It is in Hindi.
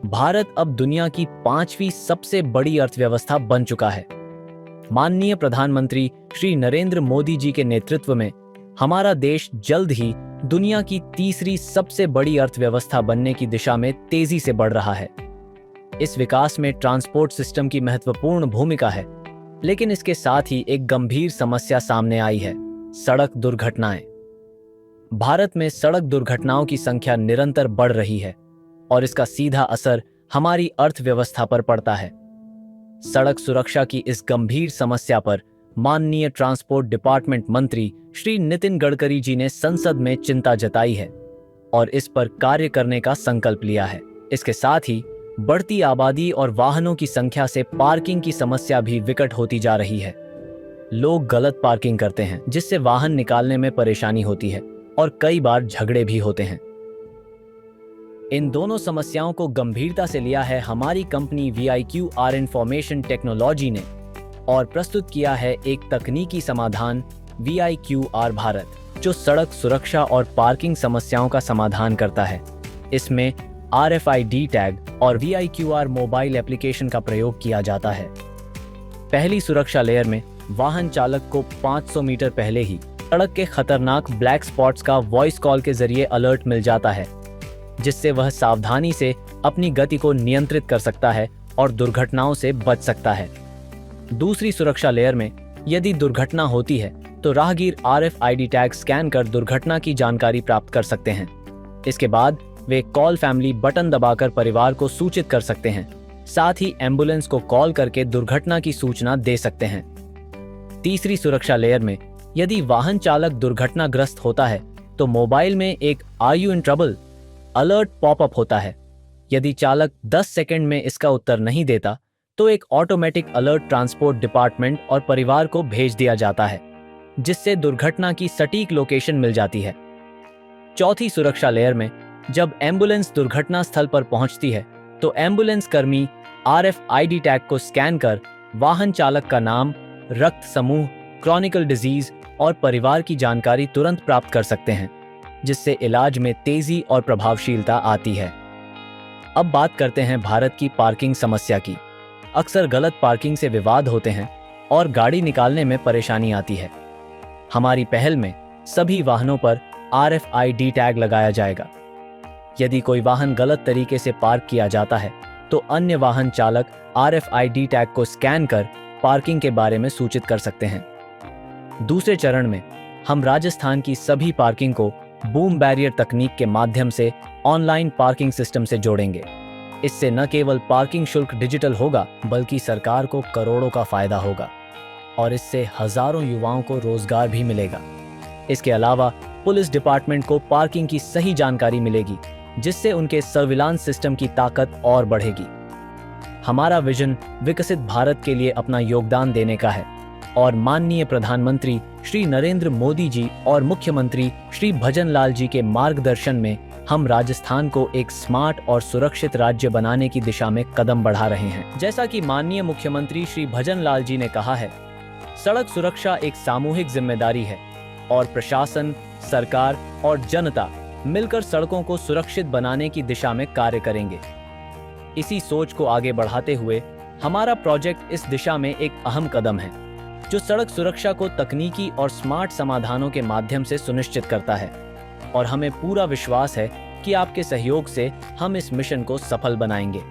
भारत अब दुनिया की 5वीं सबसे बड़ी अर्थव्यवस्था बन चुका है। माननीय प्रधानमंत्री श्री नरेंद्र मोदी जी के नेतृत्व में हमारा देश जल्द ही दुनिया की तीसरी सबसे बड़ी अर्थव्यवस्था बनने की दिशा में तेजी से बढ़ रहा है। इस विकास में ट्रांसपोर्ट सिस्टम की महत्वपूर्ण भूमिका है, लेकिन इसके साथ ही एक गंभीर समस्या सामने आई है: सड़क दुर्घटनाएं। भारत में सड़क दुर्घटनाओं की संख्या निरंतर बढ़ रही है और इसका सीधा असर हमारी अर्थव्यवस्था पर पड़ता है। सड़क सुरक्षा की इस गंभीर समस्या पर माननीय ट्रांसपोर्ट डिपार्टमेंट मंत्री श्री नितिन गडकरी जी ने संसद में चिंता जताई है और इस पर कार्य करने का संकल्प लिया है। इसके साथ ही बढ़ती आबादी और वाहनों की संख्या से पार्किंग की समस्या भी विकट होती जा रही है। लोग गलत पार्किंग करते हैं, जिससे वाहन निकालने में परेशानी होती है और कई बार झगड़े भी होते हैं। इन दोनों समस्याओं को गंभीरता से लिया है हमारी कंपनी VIQR इंफॉर्मेशन टेक्नोलॉजी ने और प्रस्तुत किया है एक तकनीकी समाधान VIQR भारत, जो सड़क सुरक्षा और पार्किंग समस्याओं का समाधान करता है। इसमें RFID टैग और VIQR मोबाइल एप्लीकेशन का प्रयोग किया जाता है। पहली सुरक्षा लेयर में वाहन चालक को 500 मीटर पहले ही सड़क के खतरनाक ब्लैक स्पॉट्स का वॉइस कॉल के जरिए अलर्ट मिल जाता है, जिससे वह सावधानी से अपनी गति को नियंत्रित कर सकता है और दुर्घटनाओं से बच सकता है। दूसरी सुरक्षा लेयर में यदि दुर्घटना होती है तो राहगीर RFID टैग स्कैन कर दुर्घटना की जानकारी प्राप्त कर सकते हैं। इसके बाद वे कॉल फैमिली बटन दबाकर परिवार को सूचित कर सकते हैं। साथ ही एम्बुलेंस को कॉल करके दुर्घटना की सूचना दे सकते हैं। तीसरी सुरक्षा लेयर में यदि वाहन चालक दुर्घटनाग्रस्त होता है तो मोबाइल में एक "are you in trouble" alert popup होता है। यदि चालक 10 सेकंड में इसका उत्तर नहीं देता तो एक ऑटोमेटिक अलर्ट ट्रांसपोर्ट डिपार्टमेंट और परिवार को भेज दिया जाता है, जिससे दुर्घटना की सटीक लोकेशन मिल जाती है। चौथी सुरक्षा लेयर में जब एम्बुलेंस दुर्घटना स्थल पर पहुंचती है तो एम्बुलेंस कर्मी RFID टैग को स्कैन कर वाहन चालक का नाम, रक्त समूह, क्रॉनिकल डिजीज और परिवार की जानकारी तुरंत प्राप्त कर सकते हैं, जिससे इलाज में तेजी और प्रभावशीलता आती है। अब बात करते हैं भारत की पार्किंग समस्या की। अक्सर गलत पार्किंग से विवाद होते हैं और गाड़ी निकालने में परेशानी आती है। हमारी पहल में सभी वाहनों पर RFID टैग लगाया जाएगा। यदि कोई वाहन गलत तरीके से पार्क किया जाता है तो अन्य वाहन चालक RFID टैग को स्कैन कर पार्किंग के बारे में सूचित कर सकते हैं। दूसरे चरण में हम राजस्थान की सभी पार्किंग को बूम बैरियर तकनीक के माध्यम से ऑनलाइन पार्किंग सिस्टम से जोड़ेंगे। इससे न केवल पार्किंग शुल्क डिजिटल होगा, बल्कि सरकार को करोड़ों का फायदा होगा और इससे हजारों युवाओं को रोजगार भी मिलेगा। इसके अलावा पुलिस डिपार्टमेंट को पार्किंग की सही जानकारी मिलेगी, जिससे उनके सर्विलांस सिस्टम की ताकत और बढ़ेगी। हमारा विजन विकसित भारत के लिए अपना योगदान देने का है और माननीय प्रधानमंत्री श्री नरेंद्र मोदी जी और मुख्यमंत्री श्री भजन लाल जी के मार्गदर्शन में हम राजस्थान को एक स्मार्ट और सुरक्षित राज्य बनाने की दिशा में कदम बढ़ा रहे हैं। जैसा कि माननीय मुख्यमंत्री श्री भजन लाल जी ने कहा है, सड़क सुरक्षा एक सामूहिक जिम्मेदारी है और प्रशासन, सरकार और जनता मिलकर सड़कों को सुरक्षित बनाने की दिशा में कार्य करेंगे। इसी सोच को आगे बढ़ाते हुए हमारा प्रोजेक्ट इस दिशा में एक अहम कदम है, जो सड़क सुरक्षा को तकनीकी और स्मार्ट समाधानों के माध्यम से सुनिश्चित करता है और हमें पूरा विश्वास है कि आपके सहयोग से हम इस मिशन को सफल बनाएंगे।